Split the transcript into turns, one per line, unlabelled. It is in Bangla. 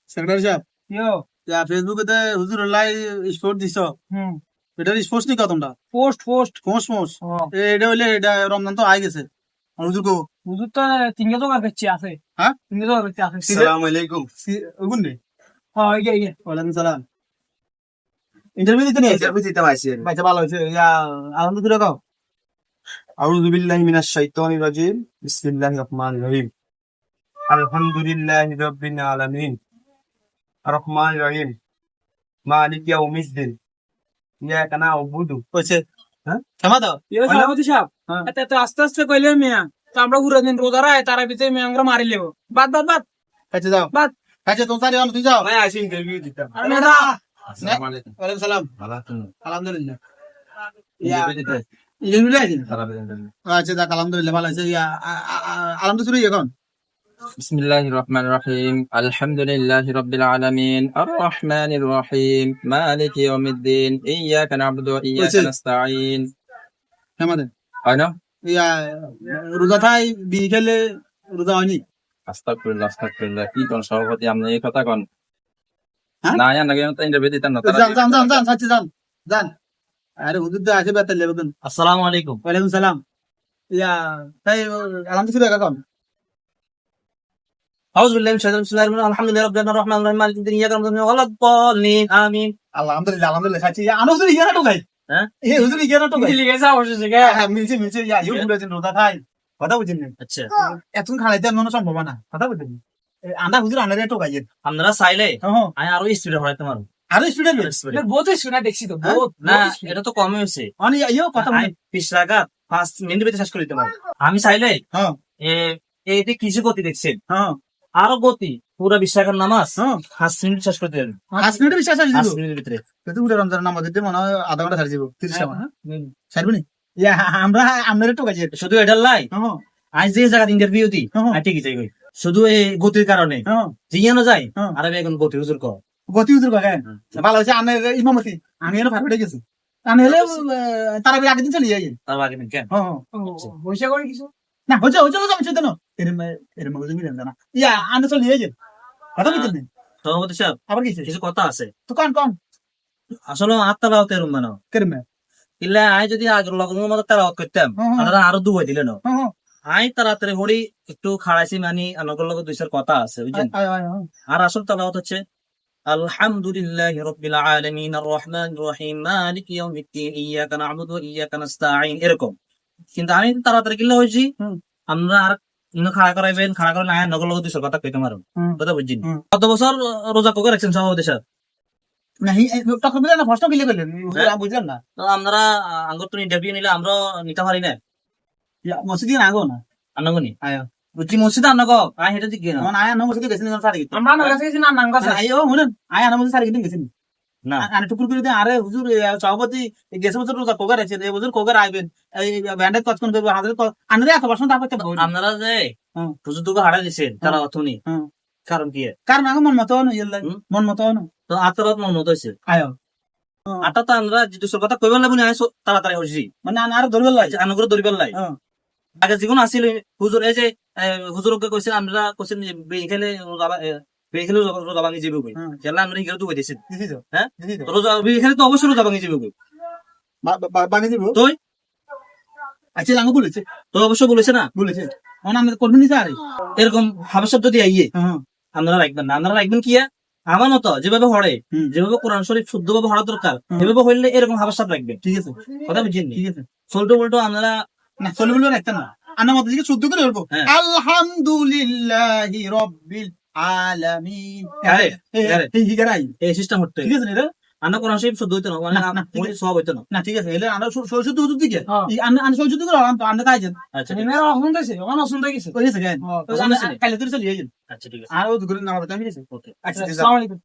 সেক্রেটারি সাহেব
ইয়ো
ফেসবুকে তে হুজুর লাই স্পোর্ট দিছ
হুম
এটার স্পোর্টস নি কতটা
পোস্ট পোস্ট
মোস মোস
ও
এটা হইলে এটা রমজান তো আই গেছে আর হুজুর কো
হুজুর তো তিনগে তো করছে আছে
হ্যাঁ
তিনগে তো করছে আছে
আসসালামু আলাইকুম।
ওগুন নে
হ্যাঁ ইগে ইগে
ওয়ালাইকুম সালাম ইন্টারভিউ দিতে নিয়ে
ইন্টারভিউ দিতে পাইছি।
ভাইটা ভালো হয়েছে আলহামদুলিল্লাহ কাও
আউযু বিল্লাহি মিনাশ শাইতানির রাজিম। বিসমিল্লাহির রহমানির রহিম। আলহামদুলিল্লাহি রাব্বিল আলামিন। আর রহমানির রহিম। মালিকি ইয়াউমিদ্দিন। ইয়াকা না'বুদু।
হয়েছে
হ্যাঁ?
থামা দাও
ইয়ে সভাপতি সাহেব
হ্যাঁ।
এত এত আস্তে আস্তে কইলে মিয়া তো আমরা পুরো দিন রোজা রায় তারা ভিতরে মিয়া আমরা মারি লেবো বাদ বাদ বাদ
কাছে যাও
বাদ
কাছে তুমি সারি তুই যাও
ভাই আসি ইন্টারভিউ দিতাম।
আরে না
আসসালামু আলাইকুম।
ওয়ালাইকুম সালাম
ভালো আছেন?
আলহামদুলিল্লাহ
ইন্টারভিউ দিতে
ইন্টারভিউ আছে
খারাপ ইন্টারভিউ।
আচ্ছা যাক আলহামদুলিল্লাহ ভালো হয়েছে আলহামদুলিল্লাহ এখন
بسم الله الرحمن الرحيم الحمد لله رب العالمين الرحمن الرحيم مالك يوم الدين إياك نعبد وإياك
وجه.
نستعين
আমাদের
أنا
রোজা থাই বিকেলে রোজা হয়নি
أستغفر الله কি কোন সভাপতি আপনি এই কথা কোন
হ্যাঁ?
না নাকি তো ইন্টারভিউ দিতেন না
যান যান যান যান সাচ্ছি যান যান আরে হুজুর দা আছে বেতাল লেবেন
আসসালামু আলাইকুম
ওয়ালাইকুম সালাম তাই আলহামদুলিল্লাহ এখন
أعوذ بالله من الشيطان بسم الله الرحمن الرحيم الحمد لله رب العالمين الرحمن الرحيم مالك الدين إياك نعبد وإياك ولا الضالين آمين
আলহামদুলিল্লাহ আলহামদুলিল্লাহ সাচ্ছি আনো হুজুর ইয়া নাটক গাই
হ্যাঁ?
হুজুর ইয়া নাটক গাই
লিগে যা বসেছে গে
মিলছে মিলছে ইউ বলেছেন রোজা থাই কথা বুঝেন না
আচ্ছা
এতক্ষণ খাড়াইতে মনে সম্ভব না কথা বুঝেন আন্দা হুজুর আন্ডারে টো গাইয়েন
আপনারা চাইলে
হ্যাঁ
আমি আরো স্পিডে হরাইতে পারবো
আরো স্পিডে
বহুত শুনা দেখছি তো
হ্যাঁ?
বহুত
না এটা তো কমই হয়েছে
অনি ইয়ো কথা বলেন
20 টাকা 5 মিনিট ভিতরে শেষ করে দিতে পারবো আমি চাইলে
হ্যাঁ
এইতে কিছু গতি দেখছেন
হ্যাঁ
আরো গতি পুরো 20 টাকার নামাজ
হ্যাঁ
5 মিনিট শেষ করে দেবেন
5 মিনিটে বিশ্বাস আছে
5 মিনিটের ভিতরে
কিন্তু উঠে রমজান নামাজ দিতে মনে হয় আধা ঘন্টা ছাড়ি যাব 30 টাকা ছাড়বি নি আমরা আপনারে টো গাইয়েন
শুধু এটার লাই
হ্যাঁ
আজ যে জায়গা ইন্টারভিউ দি
হ্যাঁ।
আর ঠিকই যাই শুধু এই গতির কারণে
হ্যাঁ
জিয়ানো যায়
হ্যাঁ।
আর আমি এখন গতি হুজুর কর
গতি হুজুর গায় ভালো হয়েছে আনের ইমামতি আমি এর ফারফেটে গেছি আমি হলে তারা আগে দিন চলে যাই
তার আগে দিন কেন
হ্যাঁ
পয়সা করে কিছু
না হচ্ছে হচ্ছে আমি সেটা না এর মগজ মিলেন না আনে চলে যাই কথা বুঝছেন
সভাপতি সাহেব
আবার কি
কিছু কথা আছে
তো কোন কোন
আসলে আত্মারাও তেরুম মানো
কেরমে
ইল্লা আই যদি আগের লগনের মতো তারা করতাম
হ্যাঁ, হ্যাঁ।
আপনারা আরো দুবাই দিলেন
হ্যাঁ
আই তাড়াতাড়ি হরি একটু খাড়াইছি মানি আনগর লগে দুইটার কথা আছে বুঝছেন আর আসল তালাওয়াত হচ্ছে আলহামদুলিল্লাহি রাব্বিল আলামিন আর রহমানির রহিম মালিকি ইয়াউমিদ্দিন ইয়াকা না'বুদু ওয়া ইয়াকা নাস্তাঈন এরকম কিন্তু আমি তাড়াতাড়ি কিল্লা হইছি
হুম।
আমরা আর ইনো খাড়া করাইবেন খাড়া করে না নগর লগে দুইটার কথা কইতে পারো
হুম।
কথা বুঝছেন
হুম।
কত বছর রোজা কোকে রাখছেন সভাপতি সাহেব
নাহি তখন বুঝলেন না ফার্স্ট গিলে গেলেন বুঝলেন না
তো আপনারা আঙ্গর তো ইন্টারভিউ নিলে আমরা নিতে পারি না
মসজিদে আগো না
আনগনি
আয়া
বুঝছি মসজিদ আনগ আই হেটা দিকে না
আয়া না মসজিদে গেছেন সারি
আমরা না গেছি না নাঙ্গা
আইও শুনেন আয়া না মসজিদে সারি গেছেন
না
আরে টুকুর করে আরে হুজুর সভাপতি গেছে বছর রোজা কোগার আছে এই বছর কোগার আইবেন এই ব্যান্ডেজ কতক্ষণ করবে হাজার আনরে এত বছর তারপর তো
আপনারা যে
হুম।
হুজুর দুটো হারা দিছেন তারা অথনি
হুম।
কারণ কি
কারণ আগে মন মতো না ইল্লা
হুম।
মন মতো না
তো আত্মারাত মন মতো হয়েছে
আয়ো
আটা তো আমরা যে দুশোর কথা কইবার লাগবো না তাড়াতাড়ি হয়েছি
মানে আর ধরবে লাই
আনুগ্রহ দরিবার লাই
হ্যাঁ
আগে জীবন আসিল হুজুর এই যে হুজুরকে কইছেন আমরা কইছেন বেখেলে বেখেলে রোজা ভাঙি যাবে কই
হুম।
খেলা আমরা এখানে তো কইতেছেন
দিদি তো
হ্যাঁ?
দিদি তো
রোজা বেখেলে তো অবশ্যই রোজা ভাঙি যাবে কই
বাকি দিব
তুই
আচ্ছা লাঙ্গ বলেছে
তো অবশ্যই বলেছে না
বলেছে অন আমরা করবেন নি স্যার
এরকম ভাবের শব্দ দিয়ে আইয়ে
হ্যাঁ
আপনারা রাখবেন না আপনারা রাখবেন কি আমার মতো যেভাবে হড়ে
হুম।
যেভাবে কোরআন শরীফ শুদ্ধ ভাবে হওয়া দরকার
হুম।
এভাবে হইলে এরকম হাবার সাপ রাখবেন
ঠিক আছে
কথা বুঝছেন
ঠিক আছে
ফলটো বলটো আপনারা
না চলে বলবে রাখতেন না আন্না মতো দিকে শুদ্ধ করে বলবো
হ্যাঁ।
আলহামদুলিল্লাহি রাব্বিল আলামিন
আরে, আরে।
এই হিগারাই
এই সিস্টেম হচ্ছে
ঠিক আছে এটা
আনা কোরআন শরীফ শুদ্ধ হইতো না মানে
না, না, ঠিক
মনে সব হইতো না
না ঠিক আছে এলে আমরা সরস্বতী হুজুর দিকে
হ্যাঁ।
আন্না সরস্বতী করে আন্না তাই যান
আচ্ছা
এমনি অসুন্দর হয়েছে ওখানে অসুন্দর গেছে
কইছে কেন
পছন্দ ছিল?
কালে তুই চলে যাই
আচ্ছা ঠিক আছে
আর ও দুগুলো নামাতে আমি গেছি
ওকে
আচ্ছা
আসসালামু আলাইকুম